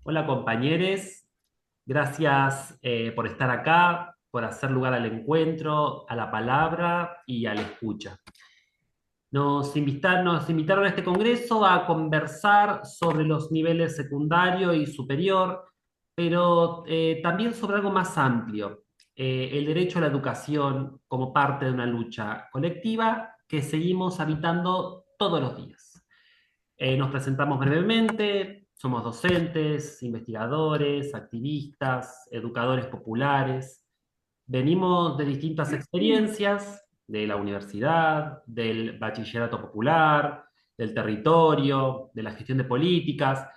Hola compañeros, gracias por estar acá, por hacer lugar al encuentro, a la palabra y a la escucha. Nos invitaron a este congreso a conversar sobre los niveles secundario y superior, pero también sobre algo más amplio, el derecho a la educación como parte de una lucha colectiva que seguimos habitando todos los días. Nos presentamos brevemente, somos docentes, investigadores, activistas, educadores populares. Venimos de distintas experiencias, de la universidad, del bachillerato popular, del territorio, de la gestión de políticas,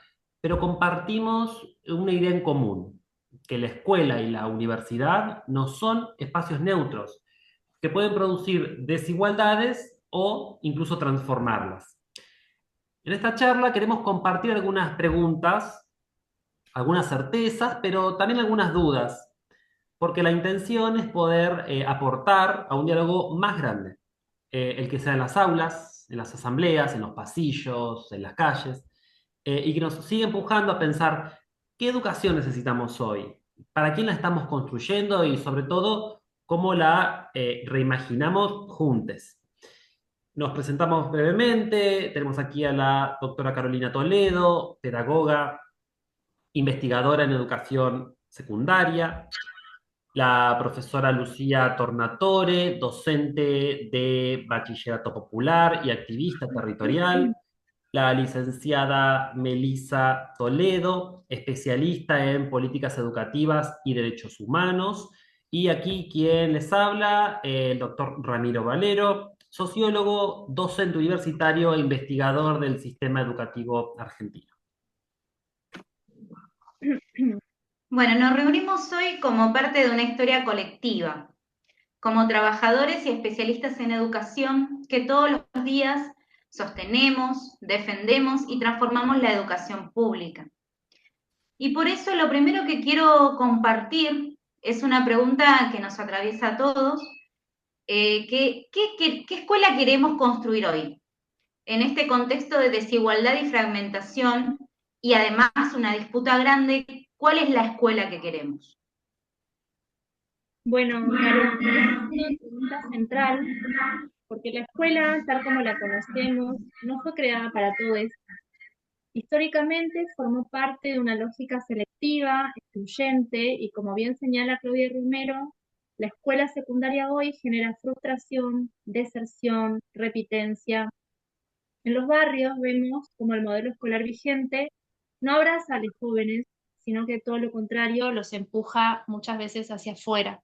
pero compartimos una idea en común, que la escuela y la universidad no son espacios neutros, que pueden producir desigualdades o incluso transformarlas. En esta charla queremos compartir algunas preguntas, algunas certezas, pero también algunas dudas, porque la intención es poder aportar a un diálogo más grande, el que sea en las aulas, en las asambleas, en los pasillos, en las calles, y que nos sigue empujando a pensar qué educación necesitamos hoy, para quién la estamos construyendo y sobre todo cómo la reimaginamos juntos. Nos presentamos brevemente. Tenemos aquí a la doctora Carolina Toledo, pedagoga, investigadora en educación secundaria, la profesora Lucía Tornatore, docente de bachillerato popular y activista territorial, la licenciada Melisa Toledo, especialista en políticas educativas y derechos humanos. Y aquí quien les habla, el doctor Ramiro Valero, sociólogo, docente universitario e investigador del sistema educativo argentino. Bueno, nos reunimos hoy como parte de una historia colectiva, como trabajadores y especialistas en educación que todos los días sostenemos, defendemos y transformamos la educación pública. Y por eso lo primero que quiero compartir es una pregunta que nos atraviesa a todos. ¿Qué escuela queremos construir hoy? En este contexto de desigualdad y fragmentación y además una disputa grande, ¿cuál es la escuela que queremos? Bueno, Caro, es una pregunta central porque la escuela, tal como la conocemos, no fue creada para todos. Históricamente formó parte de una lógica selectiva, excluyente, y como bien señala Claudia Romero, la escuela secundaria hoy genera frustración, deserción, repitencia. En los barrios vemos como el modelo escolar vigente no abraza a los jóvenes, sino que todo lo contrario los empuja muchas veces hacia afuera.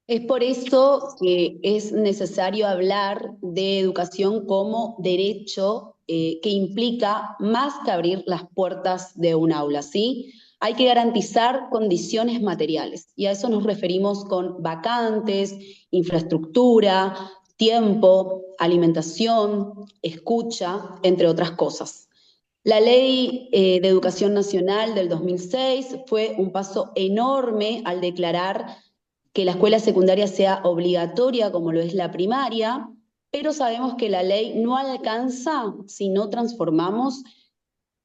Es por eso que es necesario hablar de educación como derecho que implica más que abrir las puertas de un aula, ¿sí? Hay que garantizar condiciones materiales y a eso nos referimos con vacantes, infraestructura, tiempo, alimentación, escucha, entre otras cosas. La Ley de Educación Nacional del 2006 fue un paso enorme al declarar que la escuela secundaria sea obligatoria como lo es la primaria, pero sabemos que la ley no alcanza si no transformamos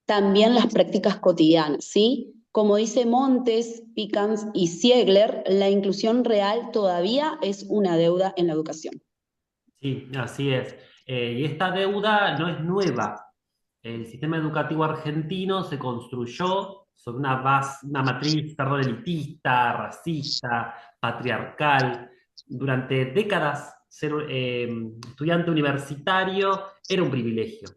también las prácticas cotidianas, ¿sí? Como dice Montes, Pickens y Ziegler, la inclusión real todavía es una deuda en la educación. Sí, así es. Y esta deuda no es nueva. El sistema educativo argentino se construyó sobre una base, una matriz, perdón, elitista, racista, patriarcal. Durante décadas, ser estudiante universitario era un privilegio.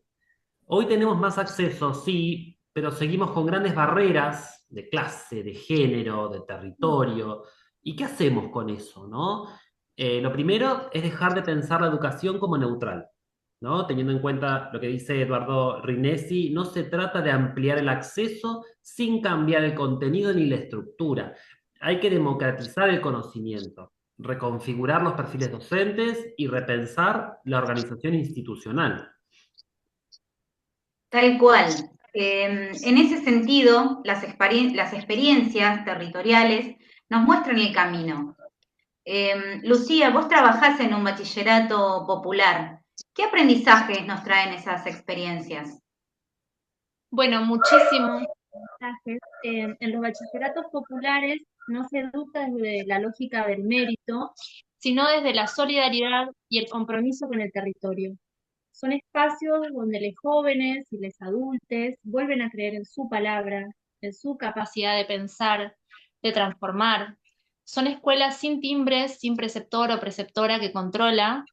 Hoy tenemos más acceso, sí, pero seguimos con grandes barreras de clase, de género, de territorio. ¿Y qué hacemos con eso, no? Lo primero es dejar de pensar la educación como neutral, ¿no? Teniendo en cuenta lo que dice Eduardo Rinesi, no se trata de ampliar el acceso sin cambiar el contenido ni la estructura. Hay que democratizar el conocimiento, reconfigurar los perfiles docentes y repensar la organización institucional. Tal cual. En ese sentido, las experiencias territoriales nos muestran el camino. Lucía, vos trabajás en un bachillerato popular. ¿Qué aprendizajes nos traen esas experiencias? Bueno, muchísimo. mensajes. En los bachilleratos populares no se educa desde la lógica del mérito, sino desde la solidaridad y el compromiso con el territorio. Son espacios donde los jóvenes y los adultos vuelven a creer en su palabra, en su capacidad de pensar, de transformar. Son escuelas sin timbres, sin preceptor o preceptora que controla,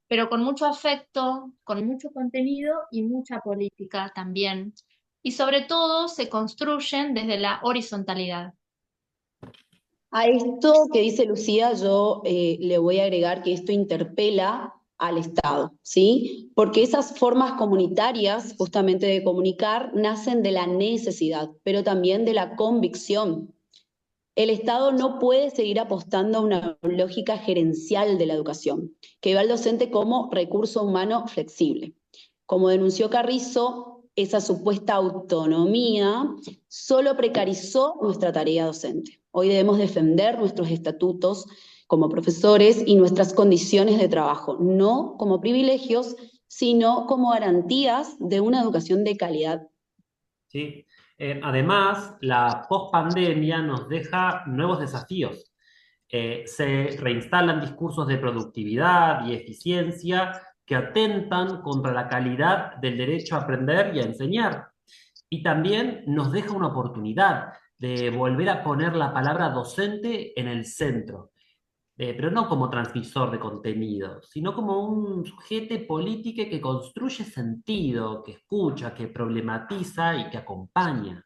pero con mucho afecto, con mucho contenido y mucha política también. Y sobre todo se construyen desde la horizontalidad. A esto que dice Lucía, yo le voy a agregar que esto interpela al Estado, ¿sí? Porque esas formas comunitarias, justamente de comunicar, nacen de la necesidad, pero también de la convicción. El Estado no puede seguir apostando a una lógica gerencial de la educación, que ve al docente como recurso humano flexible. Como denunció Carrizo, esa supuesta autonomía solo precarizó nuestra tarea docente. Hoy debemos defender nuestros estatutos como profesores y nuestras condiciones de trabajo, no como privilegios, sino como garantías de una educación de calidad. ¿Sí? Además, la pospandemia nos deja nuevos desafíos. Se reinstalan discursos de productividad y eficiencia que atentan contra la calidad del derecho a aprender y a enseñar. Y también nos deja una oportunidad de volver a poner la palabra docente en el centro, pero no como transmisor de contenido, sino como un sujeto político que construye sentido, que escucha, que problematiza y que acompaña.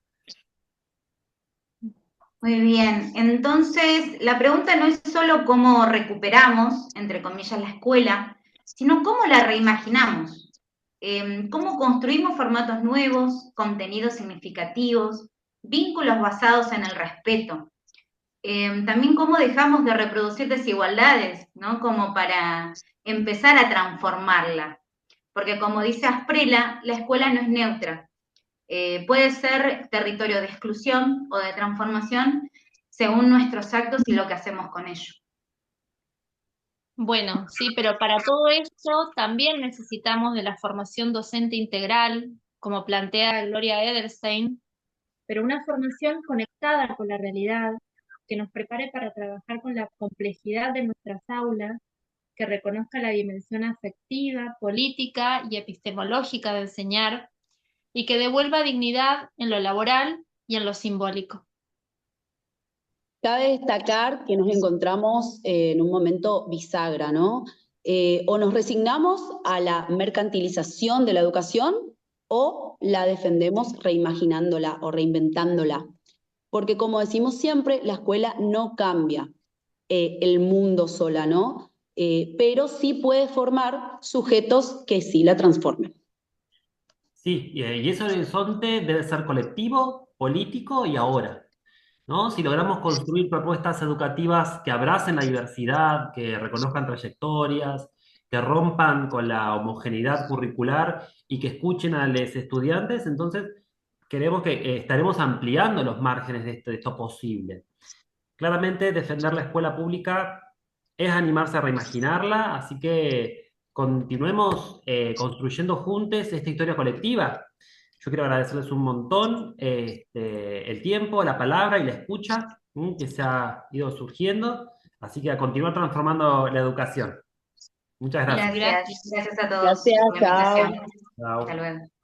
Muy bien, entonces la pregunta no es solo cómo recuperamos, entre comillas, la escuela, sino cómo la reimaginamos, cómo construimos formatos nuevos, contenidos significativos, vínculos basados en el respeto. También cómo dejamos de reproducir desigualdades, ¿no? Como para empezar a transformarla. Porque como dice Asprela, la escuela no es neutra. Puede ser territorio de exclusión o de transformación según nuestros actos y lo que hacemos con ellos. Bueno, sí, pero para todo esto también necesitamos de la formación docente integral, como plantea Gloria Edelstein, pero una formación conectada con la realidad, que nos prepare para trabajar con la complejidad de nuestras aulas, que reconozca la dimensión afectiva, política y epistemológica de enseñar, y que devuelva dignidad en lo laboral y en lo simbólico. Cabe destacar que nos encontramos en un momento bisagra, ¿no? O nos resignamos a la mercantilización de la educación o la defendemos reimaginándola o reinventándola. Porque como decimos siempre, la escuela no cambia el mundo sola, ¿no? Pero sí puede formar sujetos que sí la transformen. Sí, y ese horizonte debe ser colectivo, político y ahora, ¿no? Si logramos construir propuestas educativas que abracen la diversidad, que reconozcan trayectorias, que rompan con la homogeneidad curricular y que escuchen a los estudiantes, entonces queremos que estaremos ampliando los márgenes de esto posible. Claramente, defender la escuela pública es animarse a reimaginarla, así que continuemos construyendo juntos esta historia colectiva. Yo quiero agradecerles un montón el tiempo, la palabra y la escucha que se ha ido surgiendo, así que a continuar transformando la educación. Muchas gracias. Gracias, gracias a todos Gracias, por la invitación. chao. Chao. Hasta luego.